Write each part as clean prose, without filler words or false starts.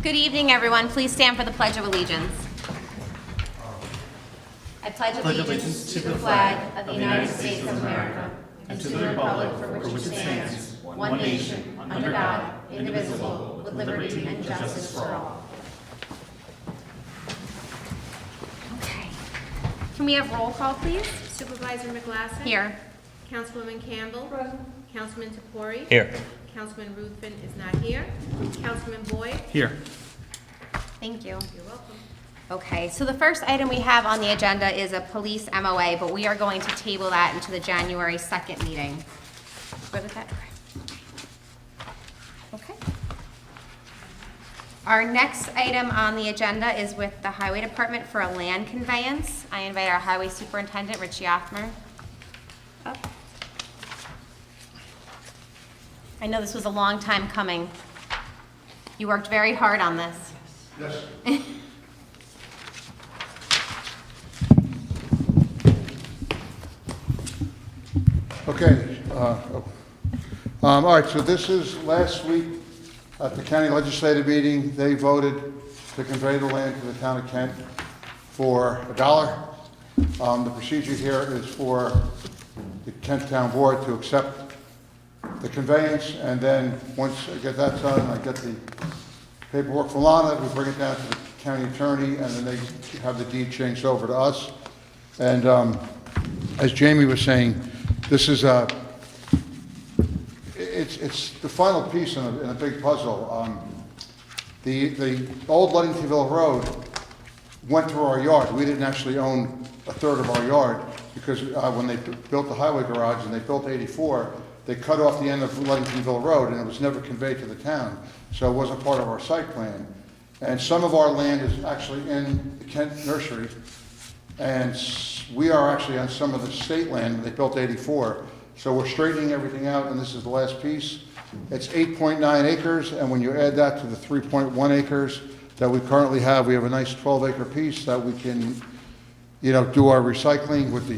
Good evening, everyone. Please stand for the Pledge of Allegiance. I pledge allegiance to the flag of the United States of America and to the republic for which it stands, one nation, under God, indivisible, with liberty and justice for all. Okay. Can we have roll call, please? Supervisor McGlasson? Here. Councilwoman Campbell? Councilman Toupori? Here. Councilman Ruthven is not here. Councilman Boyd? Here. Thank you. You're welcome. Okay, so the first item we have on the agenda is a police MOA, but we are going to table that into the January 2nd meeting. Good with that? Okay. Our next item on the agenda is with the Highway Department for a land conveyance. I invite our Highway Superintendent, Richie Othmer, up. I know this was a long time coming. You worked very hard on this. Yes. Okay. All right, so this is last week at the county legislative meeting. They voted to convey the land to the town of Kent for $1. The procedure here is for the Kent Town Board to accept the conveyance, and then once I get that done, I get the paperwork from Lana, we bring it down to the county attorney, and then they have the deed changed over to us. And as Jamie was saying, this is it's the final piece in a big puzzle. The old Ludingtonville Road went through our yard. We didn't actually own a third of our yard because when they built the highway garage and they built 84, they cut off the end of Ludingtonville Road and it was never conveyed to the town. So it wasn't part of our site plan. And some of our land is actually in the Kent Nursery. And we are actually on some of the state land. They built 84. So we're straightening everything out, and this is the last piece. It's 8.9 acres, and when you add that to the 3.1 acres that we currently have, we have a nice 12-acre piece that we can, you know, do our recycling with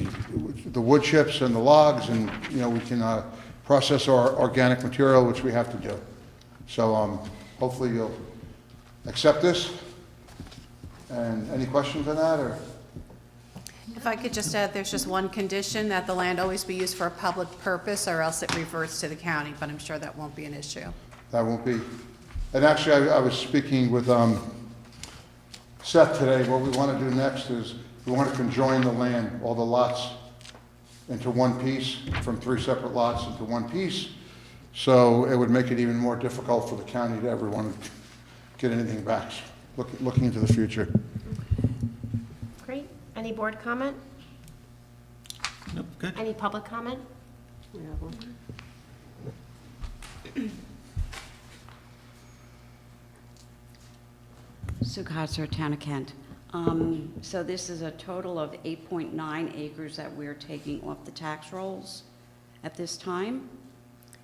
the wood chips and the logs, and, you know, we can process our organic material, which we have to do. So hopefully you'll accept this. And any questions on that, or? If I could just add, there's just one condition, that the land always be used for a public purpose, or else it reverts to the county, but I'm sure that won't be an issue. That won't be. And actually, I was speaking with Seth today. What we want to do next is we want to conjoin the land, all the lots, into one piece, from 3 separate lots into one piece. So it would make it even more difficult for the county to ever want to get anything back, looking into the future. Great. Any board comment? Nope, good. Any public comment? Sue Kotzer, Town of Kent. So this is a total of 8.9 acres that we're taking off the tax rolls at this time.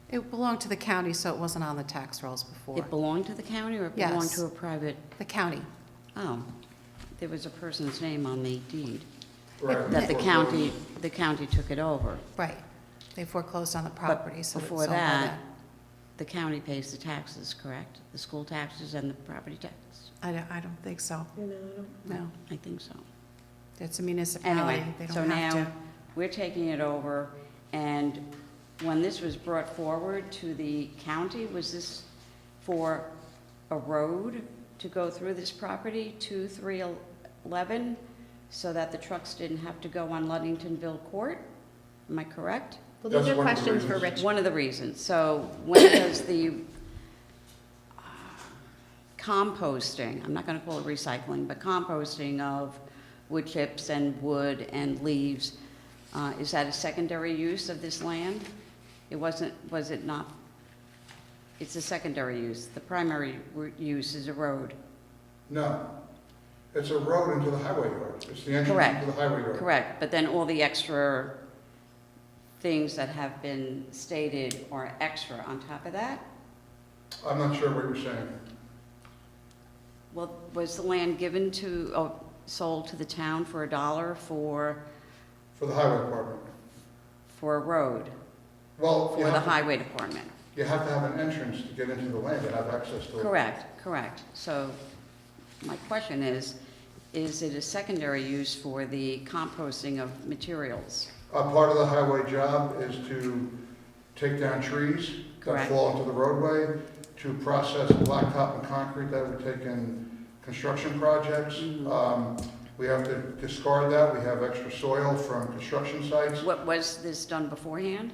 It belonged to the county, so it wasn't on the tax rolls before. It belonged to the county or it belonged Yes. to a private? The county. Oh, there was a person's name on the deed. Right. That the county took it over. Right. They foreclosed on the But property, so it's before sold by that, them. the county pays the taxes, correct? The school taxes and the property tax? I don't think so. No, I think so. it's a municipality. Anyway, They so don't have now to. we're taking it over, and when this was brought forward to the county, was this for a road to go through this property to 311 so that the trucks didn't have to go on Ludingtonville Court? Am I correct? Well, these That's are one of the questions for reasons. Rich. One of the reasons. So when does the composting, I'm not going to call it recycling, but composting of wood chips and wood and leaves, is that a secondary use of this land? It wasn't, was it not? It's a secondary use. The primary use is a road. No. It's a road into the highway yard. It's the entrance Correct. into the highway yard. Correct, but then all the extra things that have been stated are extra on top of that? I'm not sure what you're saying. Well, was the land given to, sold to the town for $1 For the highway department. for a road, Well, you for the have to- highway department? you have to have an entrance to get into the land to have access to it. Correct. So my question is it a secondary use for the composting of materials? Part of the highway job is to take down trees that Correct. fall into the roadway, to process blacktop and concrete that we take in construction projects. We have to discard that. We have extra soil from construction sites. What, was this done beforehand?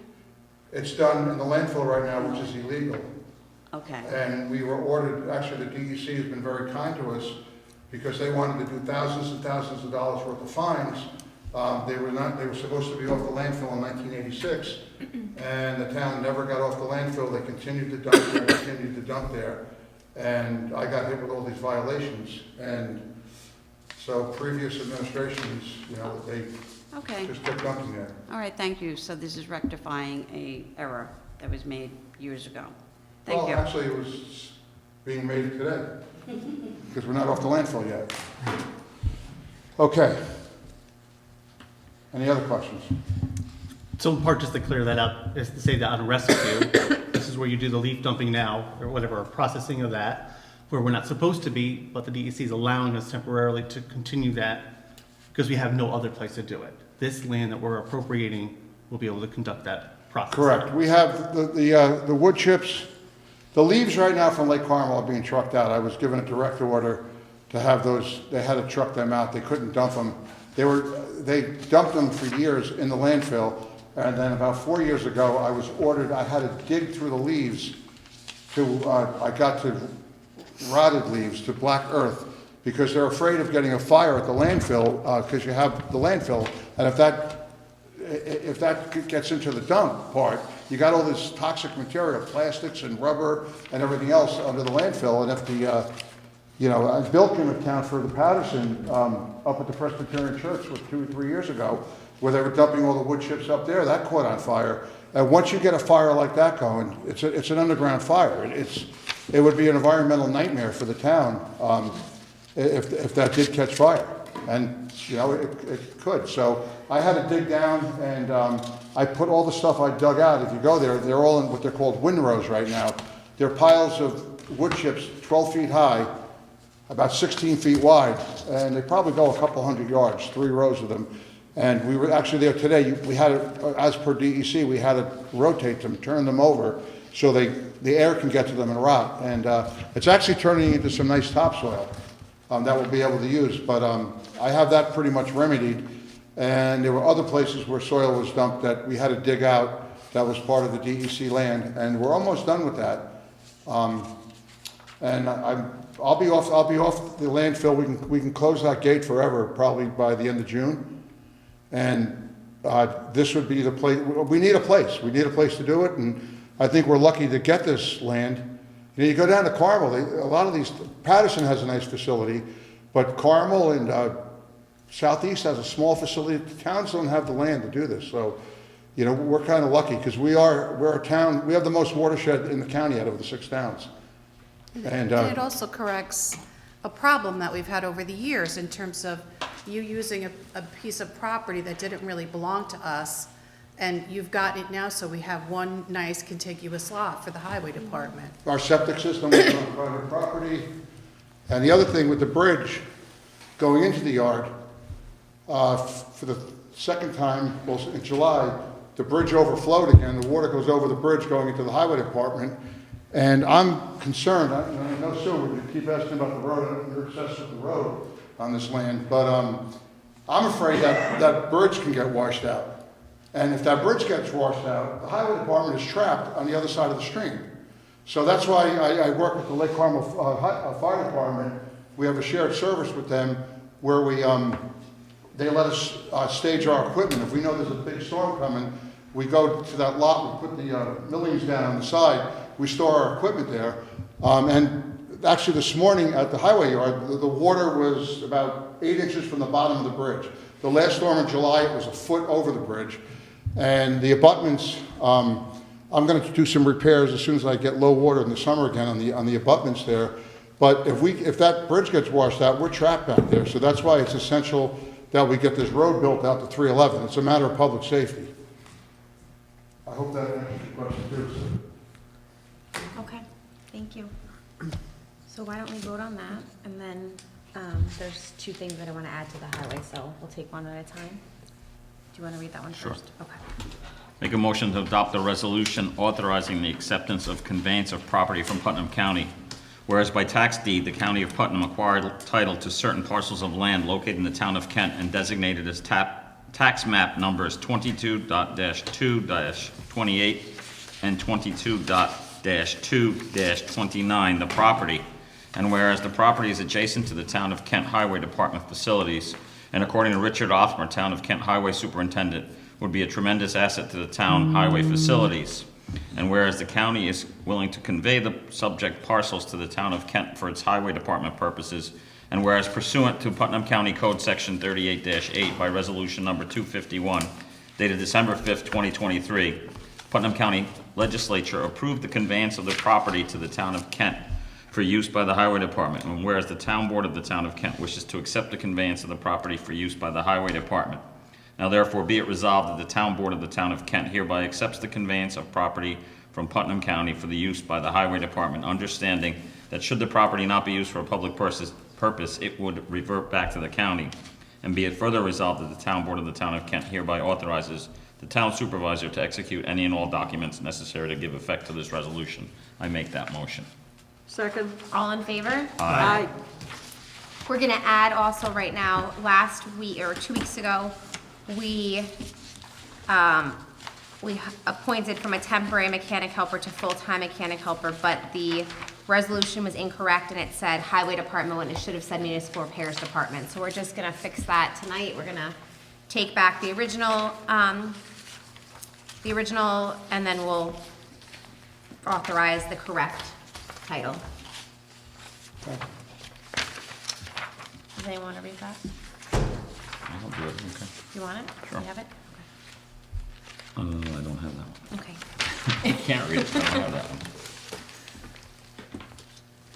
It's done in the landfill right now, which is illegal. Okay, And we were ordered, actually, the DEC has been very kind to us because they wanted to do thousands and thousands of dollars worth of fines. They were supposed to be off the landfill in 1986, and the town never got off the landfill. They continued to dump there, and I got hit with all these violations. And so previous administrations, they okay. just kept dumping there. All right, thank you. So this is rectifying a error that was made years ago. Thank you. Well, actually, it was being made today, because we're not off the landfill yet. Okay. Any other questions? So in part, just to clear that up, is to say that on rescue, this is where you do the leaf dumping now, or whatever, processing of that, where we're not supposed to be, but the DEC is allowing us temporarily to continue that because we have no other place to do it. This land that we're appropriating will be able to conduct that process. Correct. We have the wood chips, the leaves right now from Lake Carmel are being trucked out. I was given a direct order to have those, they had to truck them out. They couldn't dump them. They dumped them for years in the landfill, and then about 4 years ago, I was ordered, I had to dig through the leaves I got to rotted leaves, to black earth, because they're afraid of getting a fire at the landfill, because you have the landfill, and if that gets into the dump part, you got all this toxic material, plastics and rubber and everything else under the landfill, and if Bill came to town for the Patterson, up at the Presbyterian Church 2 or 3 years ago, where they were dumping all the wood chips up there, that caught on fire. And once you get a fire like that going, it's an underground fire. It would be an environmental nightmare for the town, if that did catch fire. And, it could. So I had to dig down, and I put all the stuff I dug out. If you go there, they're all in what they're called windrows right now. They're piles of wood chips 12 feet high, about 16 feet wide, and they probably go a couple 100 yards, 3 rows of them. And we were actually there today. We had to, as per DEC, we had to rotate them, turn them over, so the air can get to them and rot. And it's actually turning into some nice topsoil that we'll be able to use. But I have that pretty much remedied. And there were other places where soil was dumped that we had to dig out that was part of the DEC land, and we're almost done with that. And I'll be off the landfill. We can close that gate forever, probably by the end of June. And this would be the place. We need a place. We need a place to do it, and I think we're lucky to get this land. You go down to Carmel. A lot of these. Patterson has a nice facility, but Carmel and Southeast has a small facility. The towns don't have the land to do this, so we're kind of lucky because we're a town. We have the most watershed in the county out of the 6 towns. And it also corrects a problem that we've had over the years in terms of you using a piece of property that didn't really belong to us, and you've got it now, so we have one nice contiguous lot for the highway department. our septic system was on private property. And the other thing with the bridge going into the yard, for the second time, in July, the bridge overflowed again. The water goes over the bridge going into the highway department. And I'm concerned, I know Sue, we keep asking about the road, and you're obsessed with the road on this land, but I'm afraid that bridge can get washed out. And if that bridge gets washed out, the highway department is trapped on the other side of the stream. So that's why I work with the Lake Carmel Fire Department. We have a shared service with them where they let us stage our equipment. If we know there's a big storm coming, we go to that lot, we put the millings down on the side, we store our equipment there. And actually this morning at the highway yard, the water was about 8 inches from the bottom of the bridge. The last storm in July, it was a foot over the bridge. And the abutments, I'm going to do some repairs as soon as I get low water in the summer again on the abutments there. But if that bridge gets washed out, we're trapped back there. So that's why it's essential that we get this road built out to 311. It's a matter of public safety. I hope that answers your question too, sir. So why don't we vote on that, and then, there's two things that I wanna add to the highway, so we'll take one at a time. Do you wanna read that one Sure. first? Okay. Make a motion to adopt a resolution authorizing the acceptance of conveyance of property from Putnam County. Whereas by tax deed, the County of Putnam acquired title to certain parcels of land located in the town of Kent and designated as tax map numbers 22.2-28 and 22.2-29, the property. And whereas the property is adjacent to the town of Kent Highway Department facilities, and according to Richard Othmer, town of Kent Highway Superintendent, would be a tremendous asset to the town highway facilities. And whereas the county is willing to convey the subject parcels to the town of Kent for its highway department purposes, and whereas pursuant to Putnam County Code Section 38-8 by Resolution Number 251, dated December 5th, 2023, Putnam County Legislature approved the conveyance of the property to the town of Kent for use by the highway department, and whereas the town board of the town of Kent wishes to accept the conveyance of the property for use by the highway department. Now therefore be it resolved that the town board of the town of Kent hereby accepts the conveyance of property from Putnam County for the use by the highway department, understanding that should the property not be used for a public purpose, it would revert back to the county. And be it further resolved that the town board of the town of Kent hereby authorizes the town supervisor to execute any and all documents necessary to give effect to this resolution. I make that motion. Second. All in favor? Aye. We're gonna add also right now, last week, or 2 weeks ago, we appointed from a temporary mechanic helper to full-time mechanic helper, but the resolution was incorrect and it said highway department when it should have said municipal repairs department. So we're just gonna fix that tonight. We're gonna take back the original, and then we'll authorize the correct title. Does anyone want to read that? I'll do it, okay. You want it? Sure. You have it? I don't have that one. Okay. I can't read it, so I don't have that one.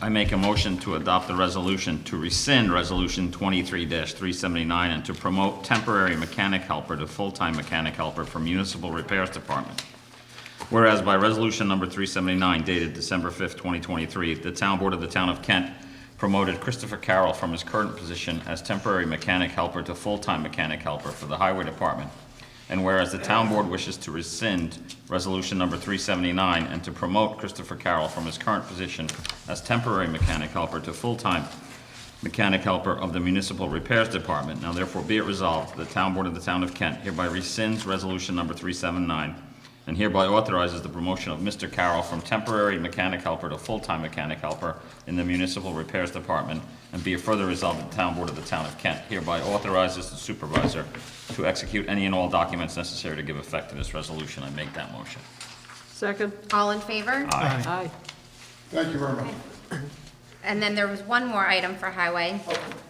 I make a motion to adopt the resolution to rescind Resolution 23-379 and to promote temporary mechanic helper to full-time mechanic helper for Municipal Repairs Department. Whereas by Resolution Number 379 dated December 5th, 2023, the Town Board of the Town of Kent promoted Christopher Carroll from his current position as temporary mechanic helper to full-time mechanic helper for the Highway Department. And whereas the Town Board wishes to rescind Resolution Number 379 and to promote Christopher Carroll from his current position as temporary mechanic helper to full-time mechanic helper of the Municipal Repairs Department. Now therefore be it resolved, the Town Board of the Town of Kent hereby rescinds Resolution Number 379 and hereby authorizes the promotion of Mr. Carroll from temporary mechanic helper to full-time mechanic helper in the Municipal Repairs Department, and be it further resolved that the Town Board of the Town of Kent hereby authorizes the supervisor to execute any and all documents necessary to give effect to this resolution. I make that motion. Second. All in favor? Aye. Thank you very much. And then there was one more item for highway.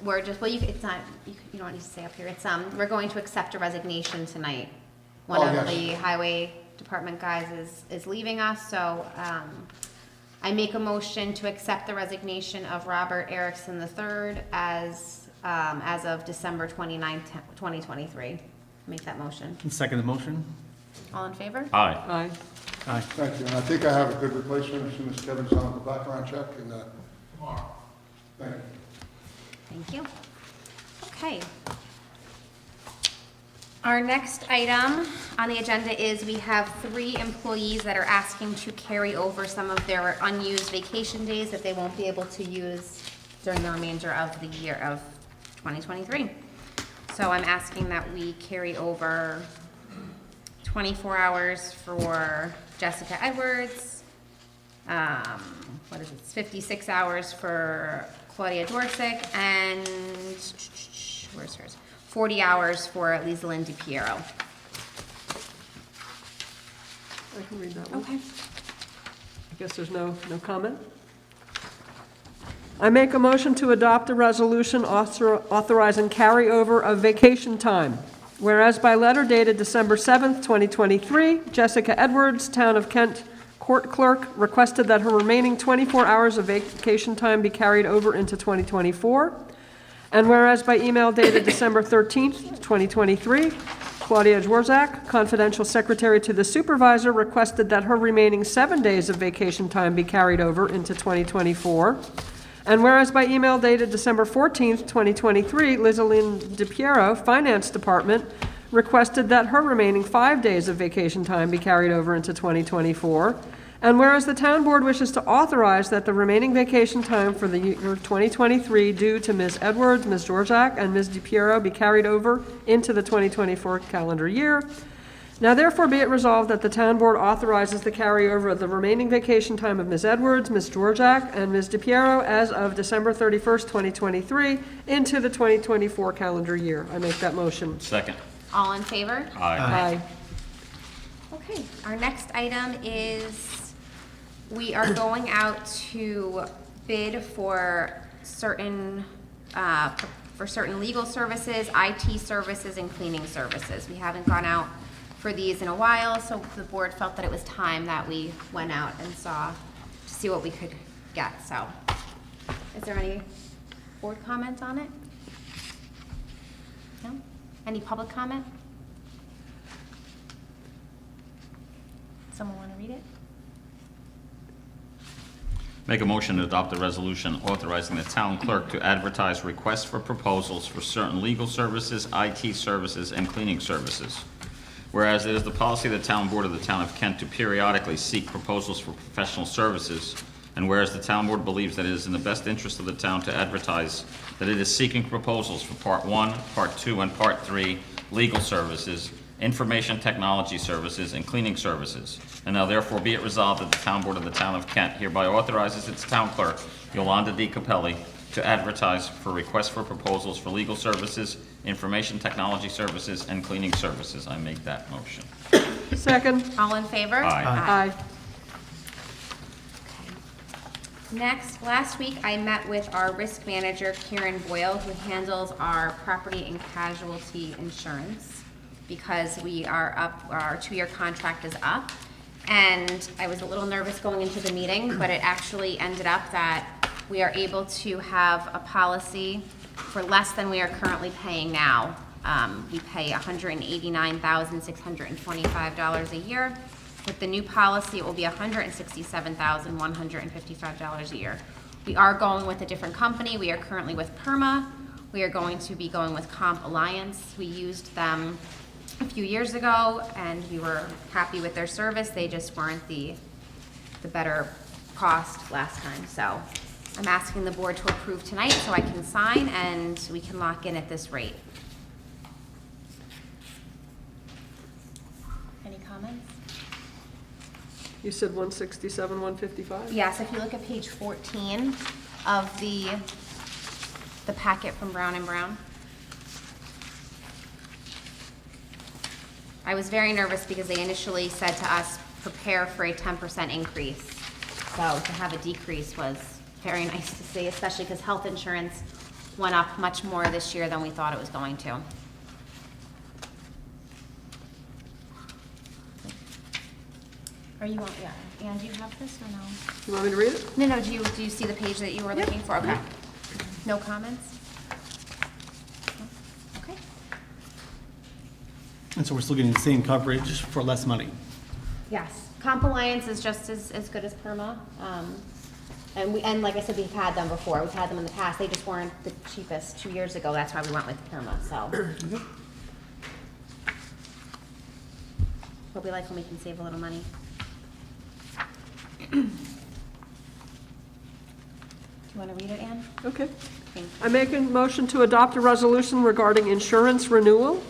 We're just, well, it's not, you don't need to stay up here. It's, we're going to accept a resignation tonight. One Oh, of yes. the highway department guys is leaving us, so, I make a motion to accept the resignation of Robert Erickson III as of December 29th, 2023. Make that motion. And second the motion? All in favor? Aye. Aye. Aye. Thank you, and I think I have a good replacement as soon as Kevin's done with the background check, and tomorrow. Thank you. Thank you. Okay. Our next item on the agenda is we have 3 employees that are asking to carry over some of their unused vacation days that they won't be able to use during the remainder of the year of 2023. So I'm asking that we carry over 24 hours for Jessica Edwards. What is it? 56 hours for Claudia Dorsick, and where's hers? 40 hours for Lisa Lynn DiPiero. I can read that one. Okay. I guess there's no comment? I make a motion to adopt a resolution authorizing carryover of vacation time. Whereas by letter dated December 7th, 2023, Jessica Edwards, Town of Kent Court Clerk, requested that her remaining 24 hours of vacation time be carried over into 2024. And whereas by email dated December 13th, 2023, Claudia Dvorak, confidential secretary to the supervisor, requested that her remaining 7 days of vacation time be carried over into 2024. And whereas by email dated December 14th, 2023, Lizalyn DePiero, Finance Department, requested that her remaining 5 days of vacation time be carried over into 2024. And whereas the town board wishes to authorize that the remaining vacation time for the year 2023 due to Ms. Edwards, Ms. Georgiak, and Ms. DePiero be carried over into the 2024 calendar year. Now therefore be it resolved that the town board authorizes the carryover of the remaining vacation time of Ms. Edwards, Ms. Georgiak, and Ms. DePiero as of December 31st, 2023 into the 2024 calendar year. I make that motion. Second. All in favor? Aye. Aye. Okay, our next item is, we are going out to bid for certain legal services, IT services, and cleaning services. We haven't gone out for these in a while, so the board felt that it was time that we went out and to see what we could get, so. Is there any board comments on it? No? Any public comment? Someone want to read it? Make a motion to adopt a resolution authorizing the town clerk to advertise requests for proposals for certain legal services, IT services, and cleaning services. Whereas it is the policy of the town board of the town of Kent to periodically seek proposals for professional services, and whereas the town board believes that it is in the best interest of the town to advertise that it is seeking proposals for Part 1, Part 2, and Part 3 legal services, information technology services, and cleaning services. And now therefore be it resolved that the town board of the town of Kent hereby authorizes its town clerk, Yolanda D. Capelli, to advertise for requests for proposals for legal services, information technology services, and cleaning services. I make that motion. Second. All in favor? Aye. Aye. Next, last week I met with our risk manager, Karen Boyle, who handles our property and casualty insurance, because we are up, our 2-year contract is up. And I was a little nervous going into the meeting, but it actually ended up that we are able to have a policy for less than we are currently paying now. We pay $189,625 a year. With the new policy, it will be $167,155 a year. We are going with a different company. We are currently with PERMA. We are going to be going with Comp Alliance. We used them a few years ago, and we were happy with their service. They just weren't the better cost last time. So I'm asking the board to approve tonight so I can sign and we can lock in at this rate. Any comments? You said 167, 155? Yes, if you look at page 14 of the packet from Brown & Brown. I was very nervous because they initially said to us, prepare for a 10% increase. So to have a decrease was very nice to see, especially because health insurance went up much more this year than we thought it was going to. Are you on, yeah, Ann, do you have this or no? You want me to read it? No, do you see the page that you were looking for? Okay. No comments? Okay. And so we're still getting the same coverage for less money. Yes, Comp Alliance is just as good as PERMA. And like I said, we've had them before. We've had them in the past. They just weren't the cheapest 2 years ago. That's why we went with PERMA, so. What we like when we can save a little money. Do you want to read it, Ann? Okay. Thank you. I make a motion to adopt a resolution regarding insurance renewal.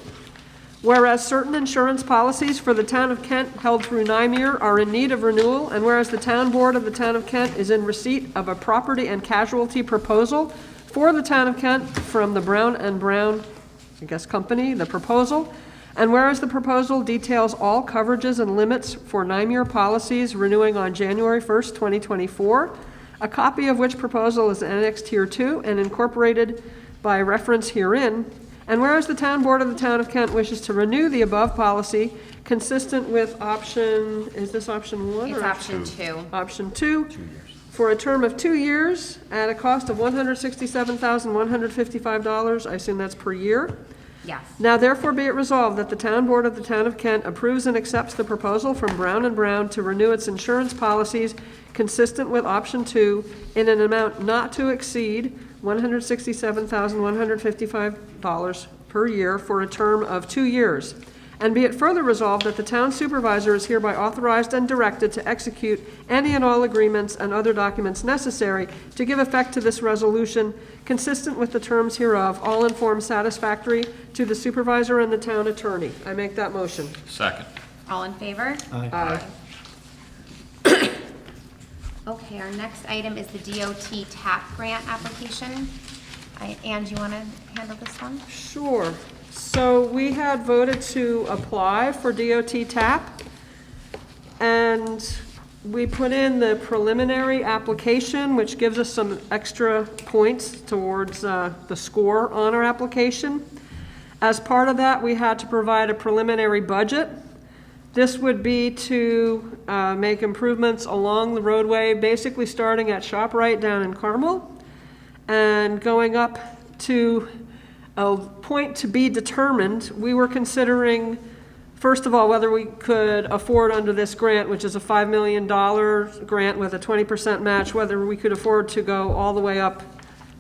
Whereas certain insurance policies for the town of Kent held through NYMER are in need of renewal, and whereas the town board of the town of Kent is in receipt of a property and casualty proposal for the town of Kent from the Brown & Brown, company, the proposal, and whereas the proposal details all coverages and limits for NYMER policies renewing on January 1st, 2024, a copy of which proposal is annexed here to and incorporated by reference herein. And whereas the town board of the town of Kent wishes to renew the above policy consistent with option, is this option 1 It's or option 2. option 2? For a term of 2 years at a cost of $167,155. I assume that's per year. Yes. Now therefore be it resolved that the Town Board of the Town of Kent approves and accepts the proposal from Brown and Brown to renew its insurance policies consistent with option 2 in an amount not to exceed $167,155 per year for a term of 2 years. And be it further resolved that the town supervisor is hereby authorized and directed to execute any and all agreements and other documents necessary to give effect to this resolution consistent with the terms hereof, all in form satisfactory to the supervisor and the town attorney. I make that motion. Second. All in favor? Aye. Okay, our next item is the DOT TAP grant application. Anne, do you want to handle this one? Sure. So we had voted to apply for DOT TAP, and we put in the preliminary application, which gives us some extra points towards the score on our application. As part of that, we had to provide a preliminary budget. This would be to make improvements along the roadway, basically starting at ShopRite down in Carmel and going up to a point to be determined. We were considering, first of all, whether we could afford under this grant, which is a $5 million grant with a 20% match, whether we could afford to go all the way up,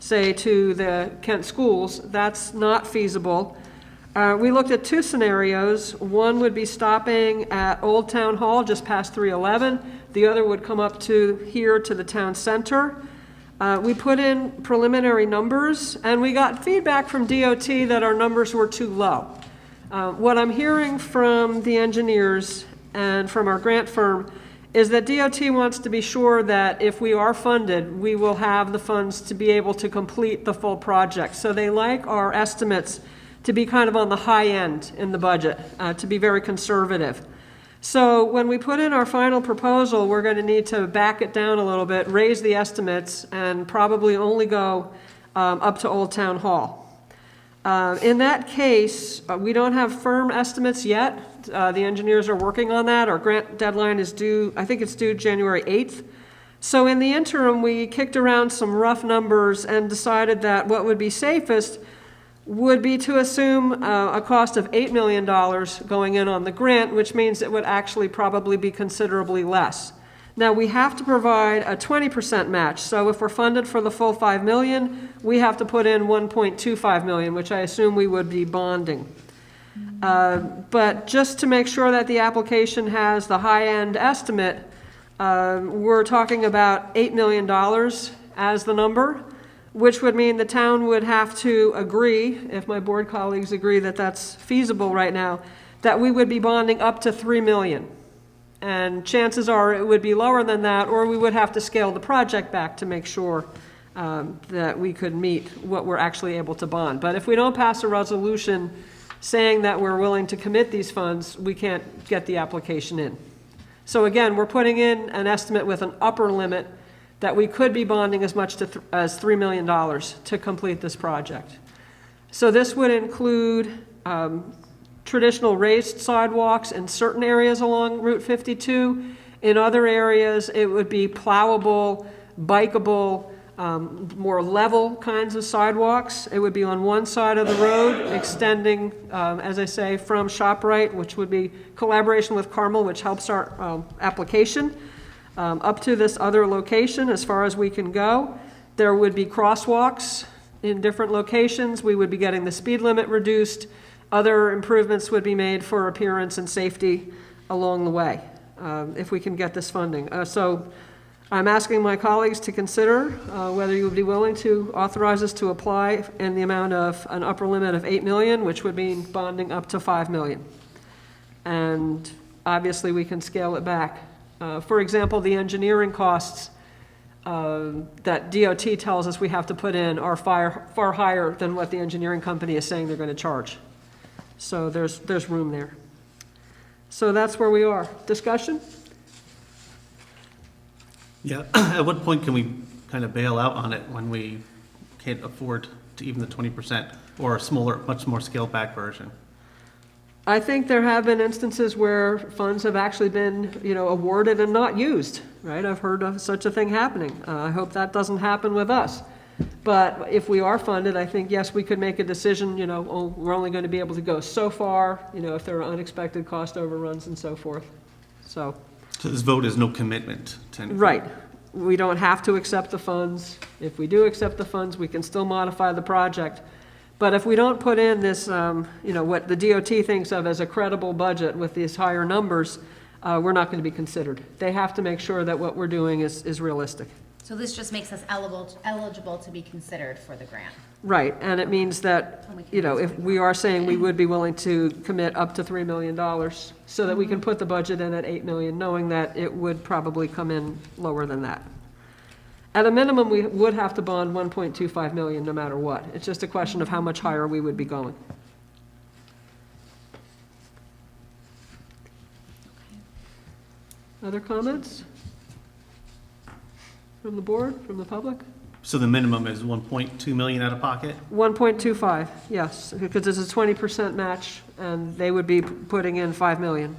say, to the Kent schools. That's not feasible. We looked at 2 scenarios. One would be stopping at Old Town Hall just past 311. The other would come up to here to the town center. We put in preliminary numbers, and we got feedback from DOT that our numbers were too low. What I'm hearing from the engineers and from our grant firm is that DOT wants to be sure that if we are funded, we will have the funds to be able to complete the full project. So they like our estimates to be kind of on the high end in the budget, to be very conservative. So when we put in our final proposal, we're going to need to back it down a little bit, raise the estimates, and probably only go up to Old Town Hall. In that case, we don't have firm estimates yet. The engineers are working on that. Our grant deadline is due, I think it's due January 8th. So in the interim, we kicked around some rough numbers and decided that what would be safest would be to assume a cost of $8 million going in on the grant, which means it would actually probably be considerably less. Now, we have to provide a 20% match, so if we're funded for the full $5 million, we have to put in $1.25 million, which I assume we would be bonding. But just to make sure that the application has the high-end estimate, we're talking about $8 million as the number, which would mean the town would have to agree, if my board colleagues agree that that's feasible right now, that we would be bonding up to $3 million. And chances are it would be lower than that, or we would have to scale the project back to make sure that we could meet what we're actually able to bond. But if we don't pass a resolution saying that we're willing to commit these funds, we can't get the application in. So again, we're putting in an estimate with an upper limit that we could be bonding as much as $3 million to complete this project. So this would include traditional raised sidewalks in certain areas along Route 52. In other areas, it would be plowable, bikeable, more level kinds of sidewalks. It would be on one side of the road, extending, as I say, from ShopRite, which would be collaboration with Carmel, which helps our application, up to this other location as far as we can go. There would be crosswalks in different locations. We would be getting the speed limit reduced. Other improvements would be made for appearance and safety along the way, if we can get this funding. So I'm asking my colleagues to consider whether you would be willing to authorize us to apply in the amount of an upper limit of $8 million, which would mean bonding up to $5 million. And obviously we can scale it back. For example, the engineering costs that DOT tells us we have to put in are far higher than what the engineering company is saying they're going to charge. So there's room there. So that's where we are. Discussion? Yeah, at what point can we kind of bail out on it when we can't afford to even the 20% or a smaller, much more scaled back version? I think there have been instances where funds have actually been, awarded and not used, right? I've heard of such a thing happening. I hope that doesn't happen with us. But if we are funded, I think, yes, we could make a decision, oh, we're only going to be able to go so far, if there are unexpected cost overruns and so forth. So, this vote is no commitment to anything. right. We don't have to accept the funds. If we do accept the funds, we can still modify the project. But if we don't put in this, what the DOT thinks of as a credible budget with these higher numbers, we're not going to be considered. They have to make sure that what we're doing is realistic. So this just makes us eligible to be considered for the grant. Right, and it means that, if we are saying we would be willing to commit up to $3 million, so that we can put the budget in at $8 million, knowing that it would probably come in lower than that. At a minimum, we would have to bond 1.25 million no matter what. It's just a question of how much higher we would be going. Other comments? From the board, from the public? So the minimum is 1.2 million out of pocket? 1.25, yes, because it's a 20% match, and they would be putting in 5 million.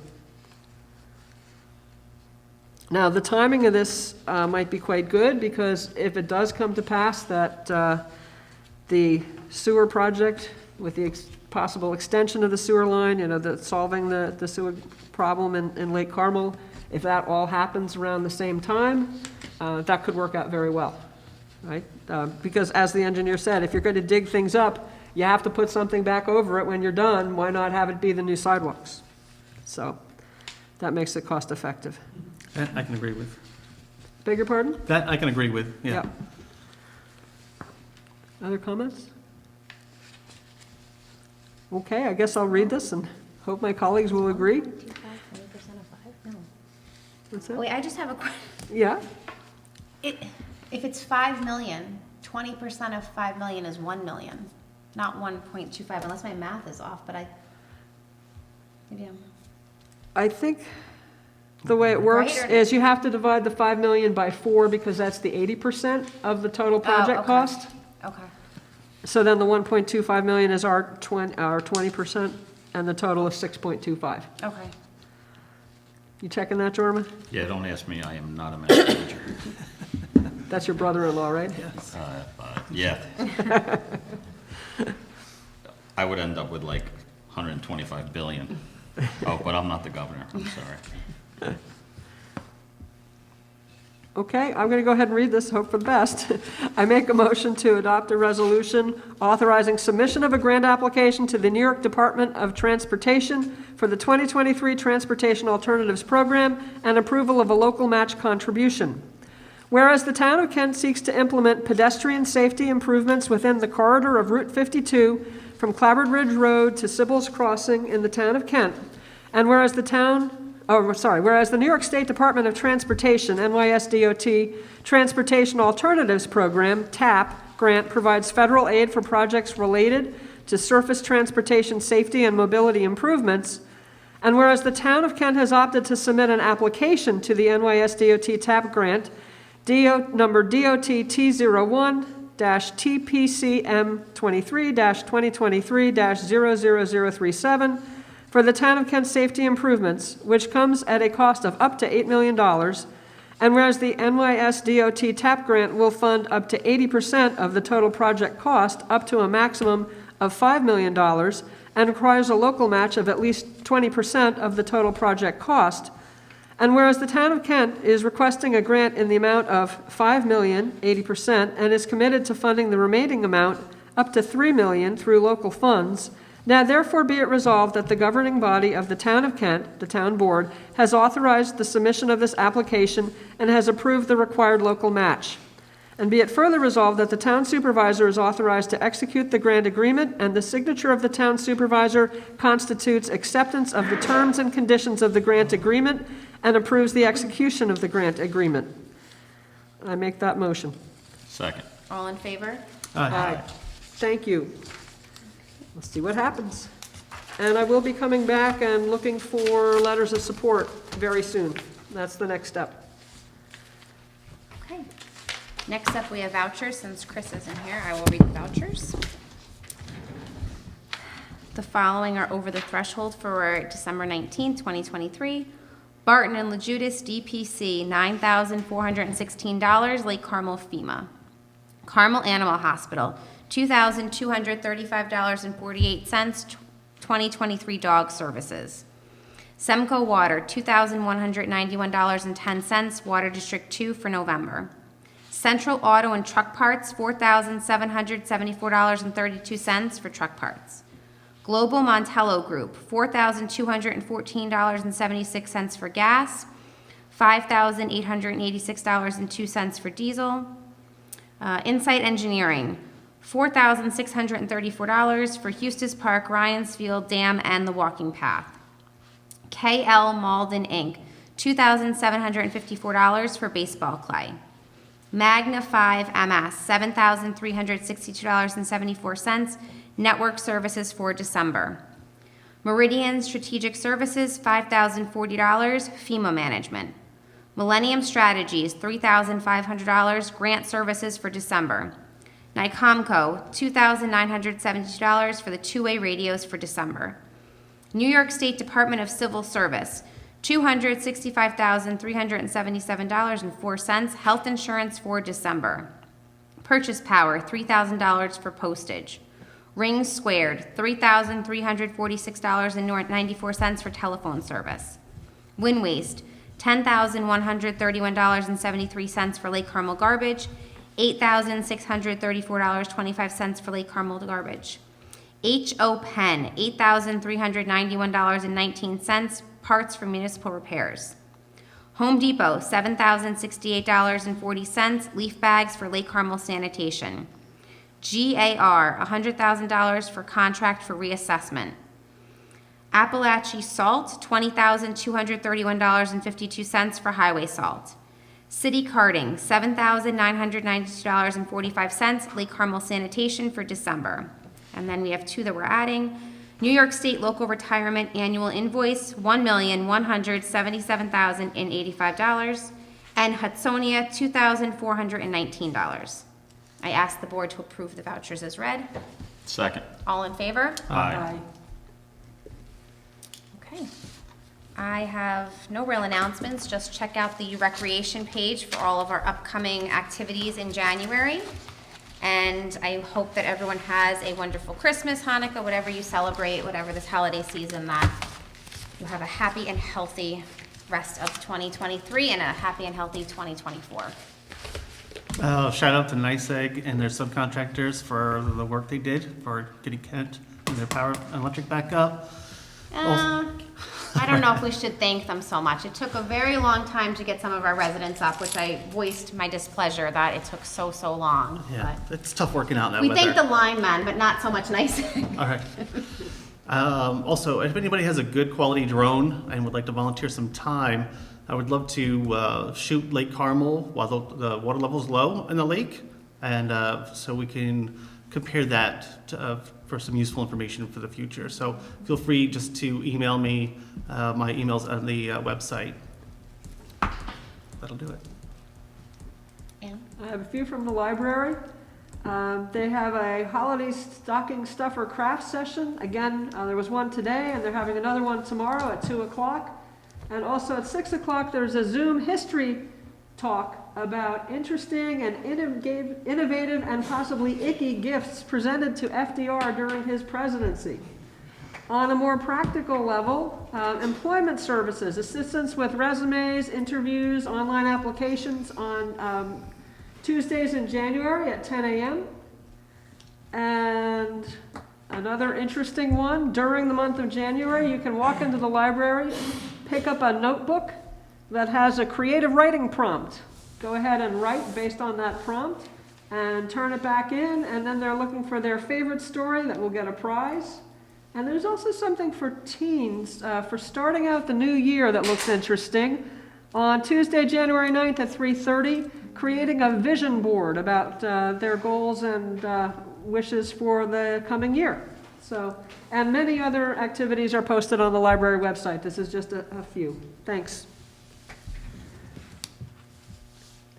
Now, the timing of this might be quite good, because if it does come to pass that the sewer project, with the possible extension of the sewer line, solving the sewer problem in Lake Carmel, if that all happens around the same time, that could work out very well, right? Because as the engineer said, if you're going to dig things up, you have to put something back over it when you're done. Why not have it be the new sidewalks? So that makes it cost effective. That I can agree with. Beg your pardon? That I can agree with, yeah. Yep. Other comments? Okay, I guess I'll read this and hope my colleagues will agree. 20% of 5? No. What's that? Wait, I just have a question. Yeah, If it's 5 million, 20% of 5 million is 1 million, not 1.25, unless my math is off, but maybe I'm. I think the way it works Right, or- is you have to divide the 5 million by 4 because that's the 80% of the total project okay. cost. Okay. So then the 1.25 million is our 20%, and the total is 6.25. Okay. You checking that, Jorma? Yeah, don't ask me, I am not a math major. That's your brother-in-law, right? Yeah. I would end up with like 125 billion. Oh, but I'm not the governor, I'm sorry. Okay, I'm going to go ahead and read this, hope for the best. I make a motion to adopt a resolution authorizing submission of a grant application to the New York Department of Transportation for the 2023 Transportation Alternatives Program and approval of a local match contribution. Whereas the town of Kent seeks to implement pedestrian safety improvements within the corridor of Route 52 from Clabbard Ridge Road to Sybil's Crossing in the town of Kent, and whereas whereas the New York State Department of Transportation, NYSDOT, Transportation Alternatives Program, TAP, grant provides federal aid for projects related to surface transportation safety and mobility improvements, and whereas the town of Kent has opted to submit an application to the NYSDOT TAP grant, number DOT T01-TPCM23-2023-00037, for the town of Kent safety improvements, which comes at a cost of up to $8 million, and whereas the NYSDOT TAP grant will fund up to 80% of the total project cost, up to a maximum of $5 million, and requires a local match of at least 20% of the total project cost, and whereas the town of Kent is requesting a grant in the amount of $5 million, 80%, and is committed to funding the remaining amount, up to $3 million, through local funds, now therefore be it resolved that the governing body of the town of Kent, the town board, has authorized the submission of this application and has approved the required local match. And be it further resolved that the town supervisor is authorized to execute the grant agreement, and the signature of the town supervisor constitutes acceptance of the terms and conditions of the grant agreement and approves the execution of the grant agreement. I make that motion. Second. All in favor? Aye. Thank you. Let's see what happens. And I will be coming back and looking for letters of support very soon. That's the next step. Okay. Next up, we have vouchers. Since Chris isn't here, I will read the vouchers. The following are over the threshold for December 19, 2023. Barton and LaJudas, DPC, $9,416, Lake Carmel, FEMA. Carmel Animal Hospital, $2,235.48, 2023 dog services. Semco Water, $2,191.10, Water District 2 for November. Central Auto and Truck Parts, $4,774.32 for truck parts. Global Montello Group, $4,214.76 for gas, $5,886.02 for diesel. Insight Engineering, $4,634 for Eustis Park, Ryan's Field Dam, and the walking path. KL Malden Inc., $2,754 for baseball clay. Magna 5 MS, $7,362.74, network services for December. Meridian Strategic Services, $5,040, FEMA management. Millennium Strategies, $3,500, grant services for December. Nicomco, $2,972 for the two-way radios for December. New York State Department of Civil Service, $265,377.04, health insurance for December. Purchase Power, $3,000 for postage. Rings Squared, $3,346.94 for telephone service. Wind Waste, $10,131.73 for Lake Carmel garbage, $8,634.25 for Lake Carmel garbage. H.O. Penn, $8,391.19, parts for municipal repairs. Home Depot, $7,068.40, leaf bags for Lake Carmel sanitation. GAR, $100,000 for contract for reassessment. Appalachia Salt, $20,231.52 for highway salt. City Carting, $7,992.45, Lake Carmel sanitation for December. And then we have two that we're adding. New York State Local Retirement Annual Invoice, $1,177,085. And Hudsonia, $2,419. I ask the board to approve the vouchers as read. Second. All in favor? Aye. Okay. I have no real announcements, just check out the recreation page for all of our upcoming activities in January. And I hope that everyone has a wonderful Christmas, Hanukkah, whatever you celebrate, whatever this holiday season, that you have a happy and healthy rest of 2023 and a happy and healthy 2024. Shout out to NICEAG and their subcontractors for the work they did for getting Kent and their power and electric back up. I don't know if we should thank them so much. It took a very long time to get some of our residents up, which I voiced my displeasure that it took so long. Yeah, it's tough working out in that We weather. thank the linemen, but not so much NICEAG. All right. Also, if anybody has a good quality drone and would like to volunteer some time, I would love to shoot Lake Carmel while the water level is low in the lake, and so we can compare that to, for some useful information for the future. So feel free just to email me. My email's on the website. That'll do it. I have a few from the library. They have a holiday stocking stuffer craft session. Again, there was one today, and they're having another one tomorrow at 2 o'clock. And also at 6 o'clock, there's a Zoom history talk about interesting and innovative and possibly icky gifts presented to FDR during his presidency. On a more practical level, employment services, assistance with resumes, interviews, online applications on Tuesdays in January at 10 a.m. And another interesting one, during the month of January, you can walk into the library, pick up a notebook that has a creative writing prompt. Go ahead and write based on that prompt and turn it back in, and then they're looking for their favorite story that will get a prize. And there's also something for teens for starting out the new year that looks interesting. On Tuesday, January 9th at 3:30, creating a vision board about their goals and wishes for the coming year. So, and many other activities are posted on the library website. This is just a few. Thanks.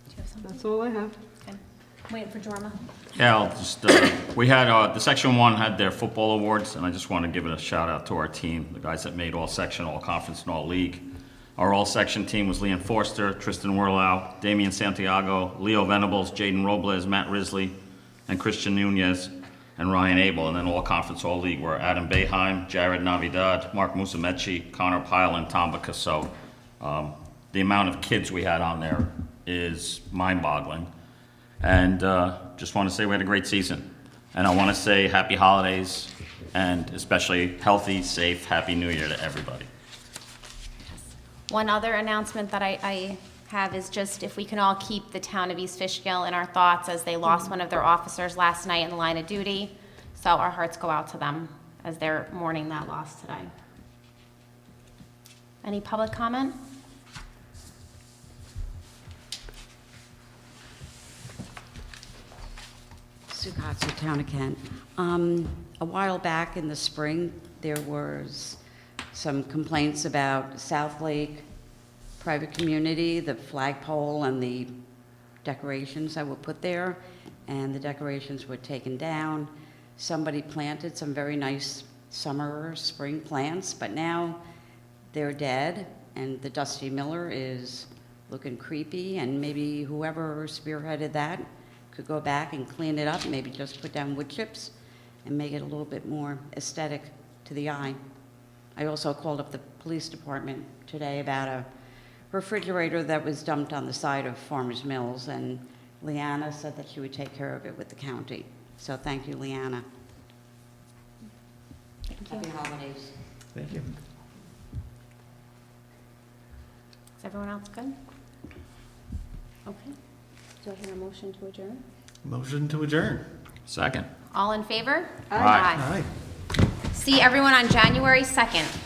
Do you have something? That's all I have. Okay. Waiting for Jorma. Yeah, I'll just, we had, the Section 1 had their football awards, and I just want to give it a shout out to our team, the guys that made all section, all conference, and all league. Our all-section team was Leon Forster, Tristan Werlau, Damian Santiago, Leo Venables, Jaden Robles, Matt Risley, and Christian Nunez and Ryan Abel. And then all conference, all league were Adam Beheim, Jared Navidad, Mark Musumeci, Connor Pyle, and Tom Bacasso. The amount of kids we had on there is mind-boggling. And just want to say we had a great season. And I want to say happy holidays, and especially healthy, safe, happy New Year to everybody. One other announcement that I have is just if we can all keep the town of East Fishkill in our thoughts as they lost one of their officers last night in the line of duty. So our hearts go out to them as they're mourning that loss today. Any public comment? Sue Kotzer, Town of Kent. A while back in the spring, there was some complaints about South Lake private community, the flagpole and the decorations that were put there, and the decorations were taken down. Somebody planted some very nice summer or spring plants, but now they're dead, and the Dusty Miller is looking creepy, and maybe whoever spearheaded that could go back and clean it up, maybe just put down wood chips and make it a little bit more aesthetic to the eye. I also called up the police department today about a refrigerator that was dumped on the side of Farmers Mills, and Leanna said that she would take care of it with the county. So thank you, Leanna. Happy holidays. Thank you. Is everyone else good? Okay. Do I hear a motion to adjourn? Motion to adjourn. Second. All in favor? Aye. Aye. See everyone on January 2nd.